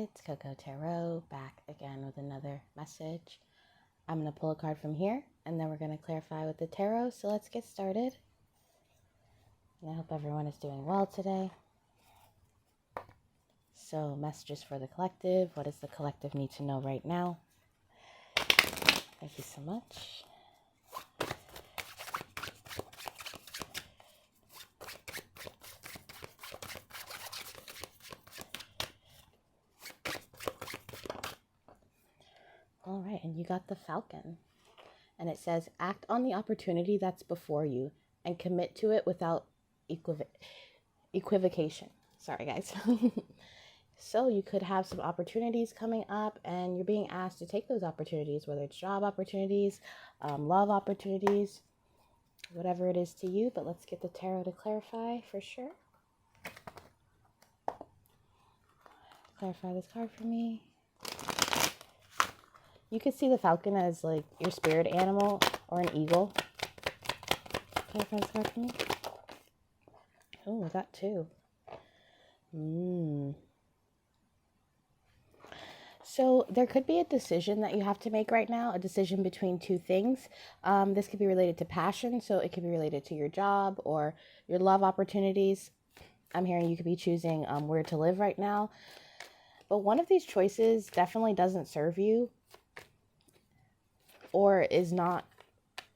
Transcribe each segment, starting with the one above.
It's Coco Tarot back again with another message. I'm going to pull a card from here and then we're going to clarify with the tarot. So let's get started. And I hope everyone is doing well today. So messages for the collective. What does the collective need to know right now? Thank you so much. All right, and you got the Falcon. And it says, act on the opportunity that's before you and commit to it without equivocation. Sorry, guys. So you could have some opportunities coming up and you're being asked to take those opportunities, whether it's job opportunities, love opportunities, whatever it is to you. But let's get the tarot to clarify for sure. Clarify this card for me. You could see the falcon as like your spirit animal or an eagle. Clarify this card for me. Oh, we got two. So there could be a decision that you have to make right now, a decision between two things. This could be related to passion, so it could be related to your job or your love opportunities. I'm hearing you could be choosing where to live right now. But one of these choices definitely doesn't serve you or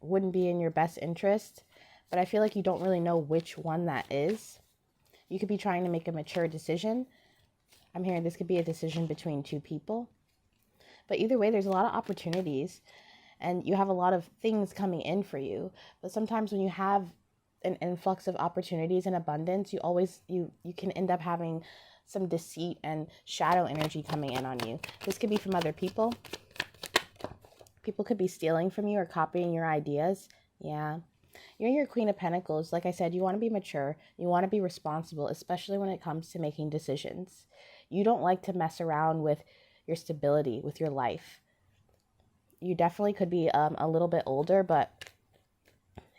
wouldn't be in your best interest. But I feel like you don't really know which one that is. You could be trying to make a mature decision. I'm hearing this could be a decision between two people. But either way, there's a lot of opportunities and you have a lot of things coming in for you. But sometimes when you have an influx of opportunities and abundance, you can end up having some deceit and shadow energy coming in on you. This could be from other people. People could be stealing from you or copying your ideas. Yeah. You're your Queen of Pentacles. Like I said, you want to be mature. You want to be responsible, especially when it comes to making decisions. You don't like to mess around with your stability, with your life. You definitely could be a little bit older, but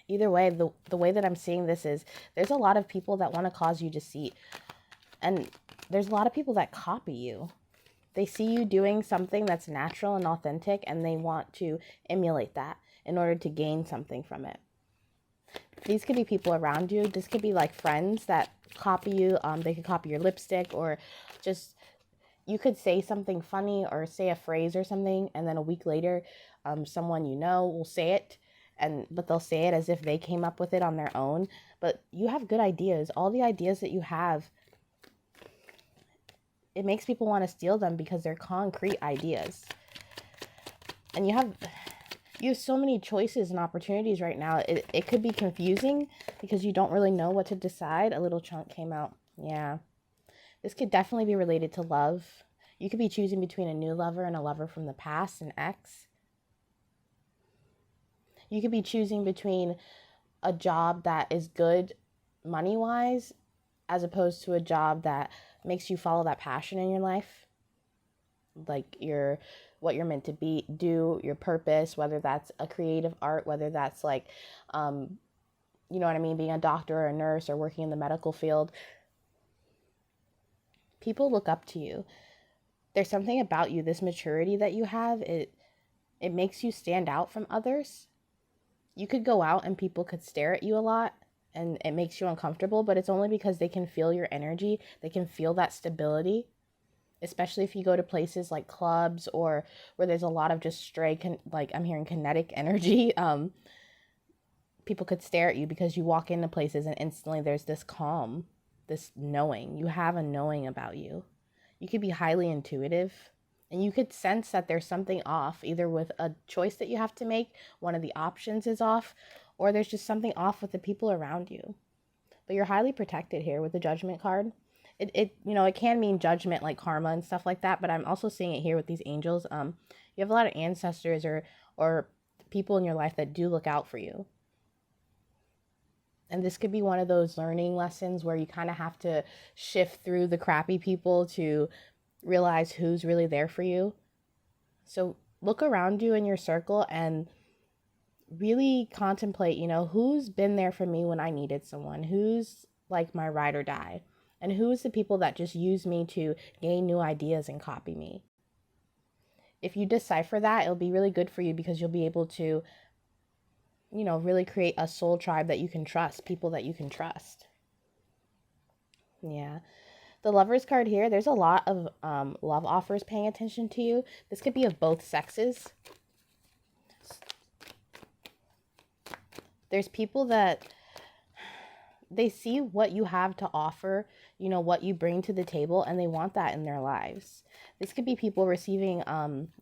either way, the way that I'm seeing this is there's a lot of people that want to cause you deceit. And there's a lot of people that copy you. They see you doing something that's natural and authentic, and they want to emulate that in order to gain something from it. These could be people around you. This could be like friends that copy you. They could copy your lipstick, or just you could say something funny or say a phrase or something, and then a week later, someone you know will say it, but they'll say it as if they came up with it on their own. But you have good ideas. All the ideas that you have, it makes people want to steal them because they're concrete ideas. And you have so many choices and opportunities right now. It could be confusing because you don't really know what to decide. A little chunk came out. Yeah. This could definitely be related to love. You could be choosing between a new lover and a lover from the past, an ex. You could be choosing between a job that is good money-wise as opposed to a job that makes you follow that passion in your life. Like what you're meant to do, your purpose, whether that's a creative art, whether that's like, you know what I mean, being a doctor or a nurse or working in the medical field. People look up to you. There's something about you, this maturity that you have, it makes you stand out from others. You could go out and people could stare at you a lot and it makes you uncomfortable, but it's only because they can feel your energy. They can feel that stability. Especially if you go to places like clubs or where there's a lot of just stray, like I'm hearing kinetic energy. People could stare at you because you walk into places and instantly there's this calm, this knowing. You have a knowing about you. You could be highly intuitive and you could sense that there's something off, either with a choice that you have to make, one of the options is off, or there's just something off with the people around you. But you're highly protected here with the Judgment card. It can mean judgment like karma and stuff like that, but I'm also seeing it here with these angels. You have a lot of ancestors or people in your life that do look out for you. And this could be one of those learning lessons where you kind of have to shift through the crappy people to realize who's really there for you. So look around you in your circle and really contemplate, who's been there for me when I needed someone, who's like my ride or die. And who is the people that just use me to gain new ideas and copy me? If you decipher that, it'll be really good for you because you'll be able to, really create a soul tribe that you can trust, people that you can trust. Yeah. The Lovers card here, there's a lot of love offers paying attention to you. This could be of both sexes. There's people that they see what you have to offer, what you bring to the table, and they want that in their lives. This could be people receiving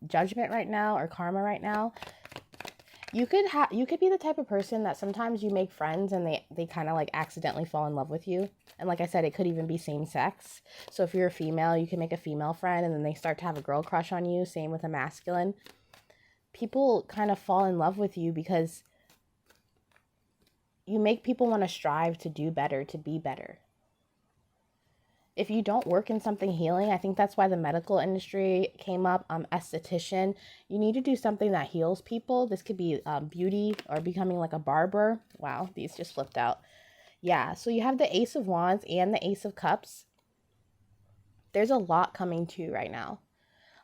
judgment right now or karma right now. You could be the type of person that sometimes you make friends and they kind of like accidentally fall in love with you. And like I said, it could even be same sex. So if you're a female, you can make a female friend and then they start to have a girl crush on you. Same with a masculine. People kind of fall in love with you because you make people want to strive to do better, to be better. If you don't work in something healing, I think that's why the medical industry came up, esthetician. You need to do something that heals people. This could be beauty or becoming like a barber. Wow, these just flipped out. Yeah, so you have the Ace of Wands and the Ace of Cups. There's a lot coming to you right now.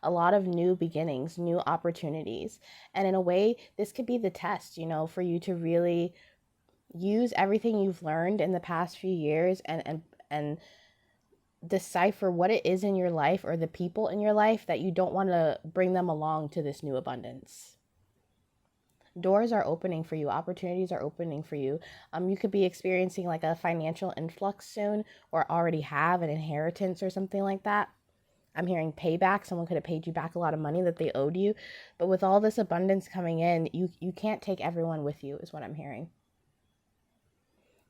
A lot of new beginnings, new opportunities. And in a way, this could be the test, for you to really use everything you've learned in the past few years and decipher what it is in your life or the people in your life that you don't want to bring them along to this new abundance. Doors are opening for you. Opportunities are opening for you. You could be experiencing like a financial influx soon or already have an inheritance or something like that. I'm hearing payback. Someone could have paid you back a lot of money that they owed you. But with all this abundance coming in, you can't take everyone with you is what I'm hearing.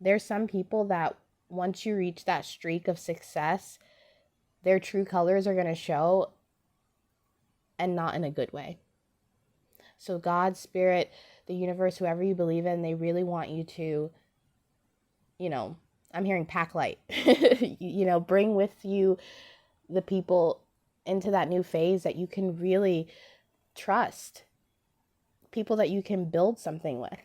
There's some people that once you reach that streak of success, their true colors are going to show and not in a good way. So God, Spirit, the universe, whoever you believe in, they really want you to, I'm hearing pack light, bring with you the people into that new phase that you can really trust, people that you can build something with.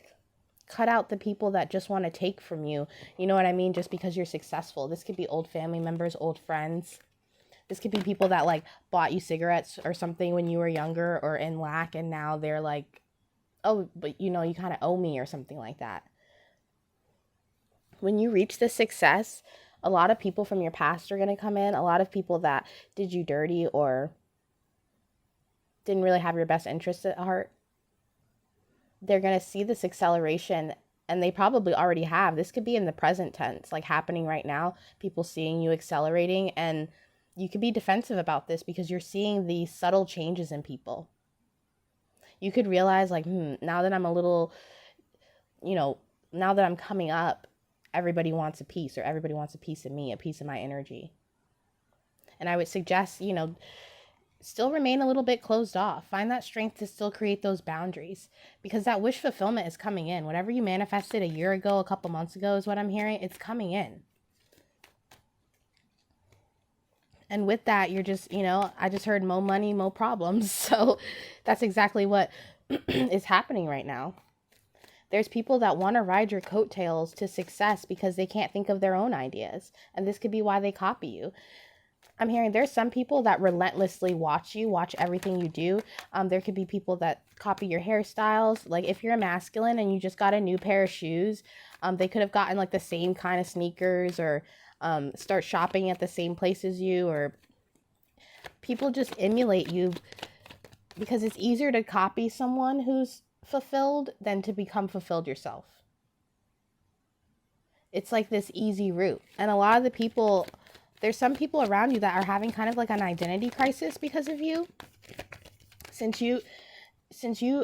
Cut out the people that just want to take from you, you know what I mean, just because you're successful. This could be old family members, old friends. This could be people that like bought you cigarettes or something when you were younger or in lack, and now they're like, oh, but you kind of owe me or something like that. When you reach this success, a lot of people from your past are going to come in. A lot of people that did you dirty or didn't really have your best interest at heart. They're going to see this acceleration, and they probably already have. This could be in the present tense, like happening right now, people seeing you accelerating, and you could be defensive about this because you're seeing these subtle changes in people. You could realize like, now that I'm a little, now that I'm coming up, everybody wants a piece, or everybody wants a piece of me, a piece of my energy. And I would suggest, still remain a little bit closed off. Find that strength to still create those boundaries, because that wish fulfillment is coming in. Whatever you manifested a year ago, a couple months ago is what I'm hearing. It's coming in. And with that, you're just, I just heard mo money, mo problems. So that's exactly what is happening right now. There's people that want to ride your coattails to success because they can't think of their own ideas. And this could be why they copy you. I'm hearing there's some people that relentlessly watch everything you do. There could be people that copy your hairstyles. Like if you're a masculine and you just got a new pair of shoes, they could have gotten like the same kind of sneakers, or start shopping at the same place as you, or people just emulate you because it's easier to copy someone who's fulfilled than to become fulfilled yourself. It's like this easy route. And a lot of the people, there's some people around you that are having kind of like an identity crisis because of you. Since you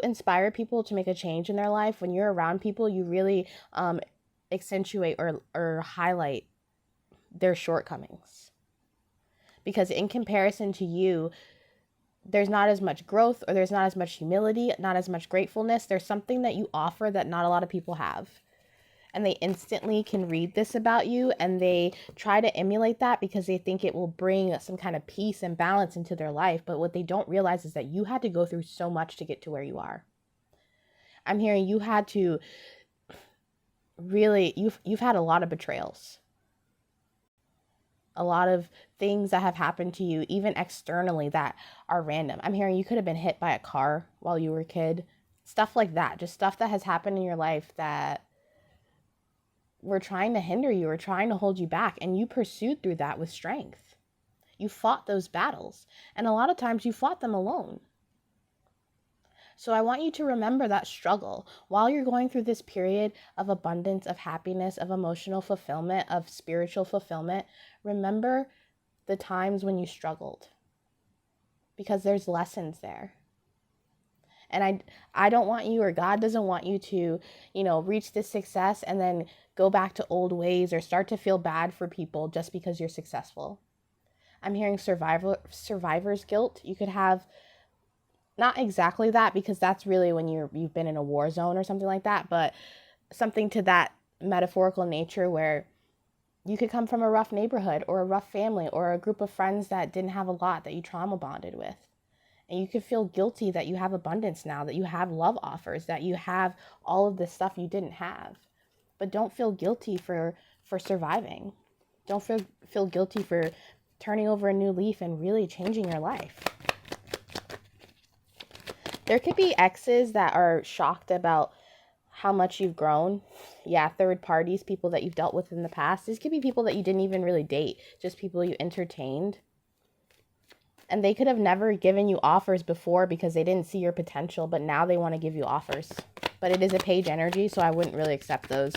inspire people to make a change in their life, when you're around people, you really accentuate or highlight their shortcomings. Because in comparison to you, there's not as much growth, or there's not as much humility, not as much gratefulness. There's something that you offer that not a lot of people have. And they instantly can read this about you, and they try to emulate that because they think it will bring some kind of peace and balance into their life. But what they don't realize is that you had to go through so much to get to where you are. I'm hearing you had to really, you've had a lot of betrayals. A lot of things that have happened to you, even externally, that are random. I'm hearing you could have been hit by a car while you were a kid. Stuff like that. Just stuff that has happened in your life that were trying to hinder you or trying to hold you back. And you pursued through that with strength. You fought those battles. And a lot of times you fought them alone. So I want you to remember that struggle while you're going through this period of abundance, of happiness, of emotional fulfillment, of spiritual fulfillment. Remember the times when you struggled, because there's lessons there. And I don't want you, or God doesn't want you to, reach this success and then go back to old ways or start to feel bad for people just because you're successful. I'm hearing survivor's guilt. You could have not exactly that, because that's really when you've been in a war zone or something like that, but something to that metaphorical nature where you could come from a rough neighborhood or a rough family or a group of friends that didn't have a lot that you trauma bonded with. And you could feel guilty that you have abundance now, that you have love offers, that you have all of this stuff you didn't have. But don't feel guilty for surviving. Don't feel guilty for turning over a new leaf and really changing your life. There could be exes that are shocked about how much you've grown. Yeah, third parties, people that you've dealt with in the past. These could be people that you didn't even really date, just people you entertained. And they could have never given you offers before because they didn't see your potential, but now they want to give you offers. But it is a page energy, so I wouldn't really accept those.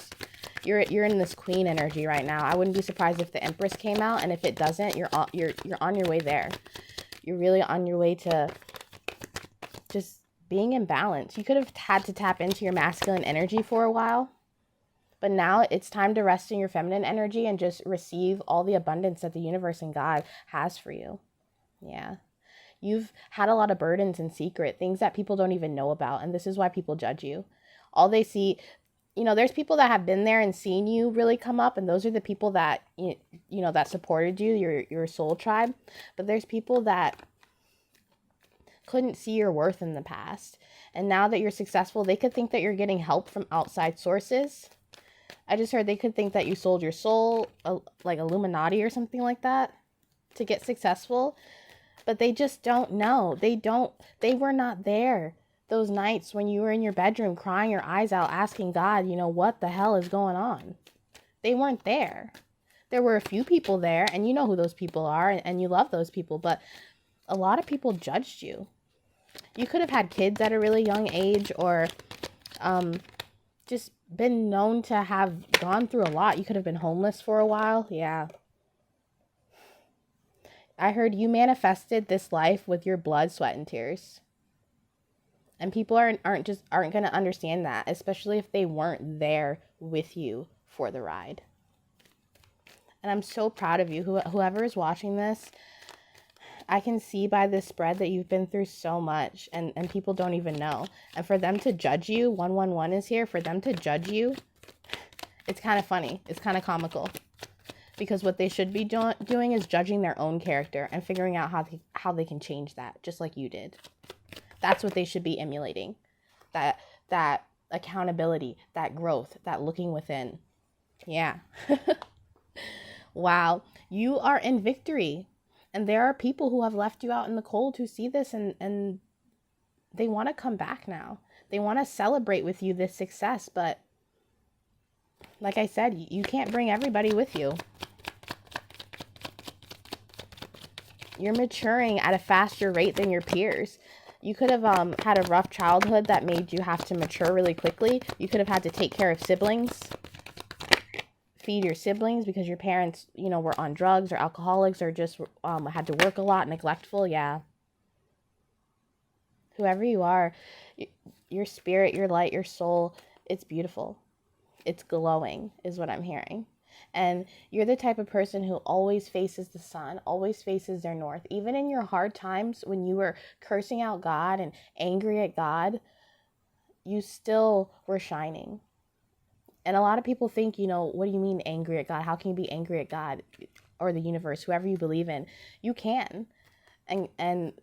You're in this queen energy right now. I wouldn't be surprised if the Empress came out, and if it doesn't, you're on your way there. You're really on your way to just being in balance. You could have had to tap into your masculine energy for a while, but now it's time to rest in your feminine energy and just receive all the abundance that the universe and God has for you. Yeah. You've had a lot of burdens in secret, things that people don't even know about, and this is why people judge you. All they see, there's people that have been there and seen you really come up, and those are the people that, that supported you, your soul tribe. But there's people that couldn't see your worth in the past. And now that you're successful, they could think that you're getting help from outside sources. I just heard they could think that you sold your soul, like Illuminati or something like that, to get successful. But they just don't know. They were not there those nights when you were in your bedroom crying your eyes out, asking God, what the hell is going on? They weren't there. There were a few people there, and you know who those people are, and you love those people, but a lot of people judged you. You could have had kids at a really young age, or just been known to have gone through a lot. You could have been homeless for a while. Yeah. I heard you manifested this life with your blood, sweat, and tears. And people aren't going to understand that, especially if they weren't there with you for the ride. And I'm so proud of you. Whoever is watching this, I can see by this spread that you've been through so much, and people don't even know. And for them to judge you, 111 is here, for them to judge you, it's kind of funny. It's kind of comical. Because what they should be doing is judging their own character and figuring out how they can change that, just like you did. That's what they should be emulating. That accountability, that growth, that looking within. Yeah. Wow. You are in victory. And there are people who have left you out in the cold who see this and they want to come back now. They want to celebrate with you this success, but like I said, you can't bring everybody with you. You're maturing at a faster rate than your peers. You could have had a rough childhood that made you have to mature really quickly. You could have had to take care of siblings, feed your siblings because your parents, were on drugs or alcoholics or just had to work a lot, neglectful. Yeah. Whoever you are, your spirit, your light, your soul, it's beautiful. It's glowing is what I'm hearing. And you're the type of person who always faces the sun, always faces their north. Even in your hard times when you were cursing out God and angry at God, you still were shining. And a lot of people think, what do you mean angry at God? How can you be angry at God or the universe, whoever you believe in? You can. And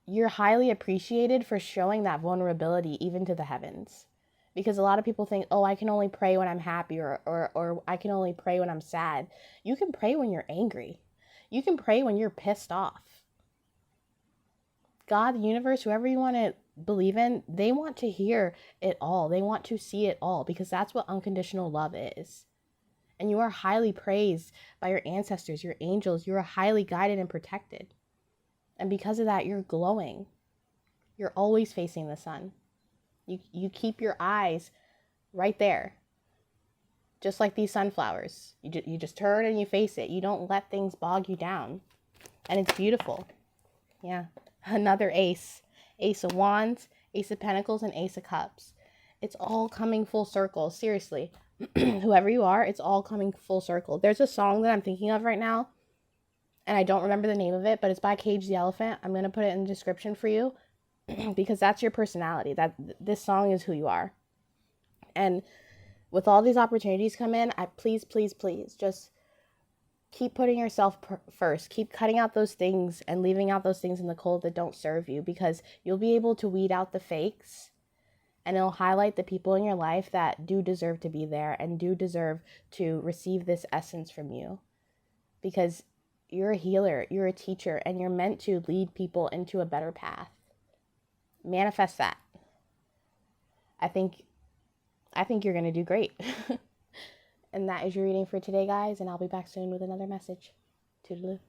you're highly appreciated for showing that vulnerability even to the heavens. Because a lot of people think, oh, I can only pray when I'm happy, or I can only pray when I'm sad. You can pray when you're angry. You can pray when you're pissed off. God, the universe, whoever you want to believe in, they want to hear it all. They want to see it all, because that's what unconditional love is. And you are highly praised by your ancestors, your angels. You are highly guided and protected. And because of that, you're glowing. You're always facing the sun. You keep your eyes right there. Just like these sunflowers. You just turn and you face it. You don't let things bog you down. And it's beautiful. Yeah. Another ace. Ace of Wands, Ace of Pentacles, and Ace of Cups. It's all coming full circle. Seriously. Whoever you are, it's all coming full circle. There's a song that I'm thinking of right now, and I don't remember the name of it, but it's by Cage the Elephant. I'm going to put it in the description for you, because that's your personality. This song is who you are. And with all these opportunities come in, please just keep putting yourself first. Keep cutting out those things and leaving out those things in the cold that don't serve you, because you'll be able to weed out the fakes, and it'll highlight the people in your life that do deserve to be there and do deserve to receive this essence from you. Because you're a healer, you're a teacher, and you're meant to lead people into a better path. Manifest that. I think you're going to do great. And that is your reading for today, guys. And I'll be back soon with another message. Toodaloo.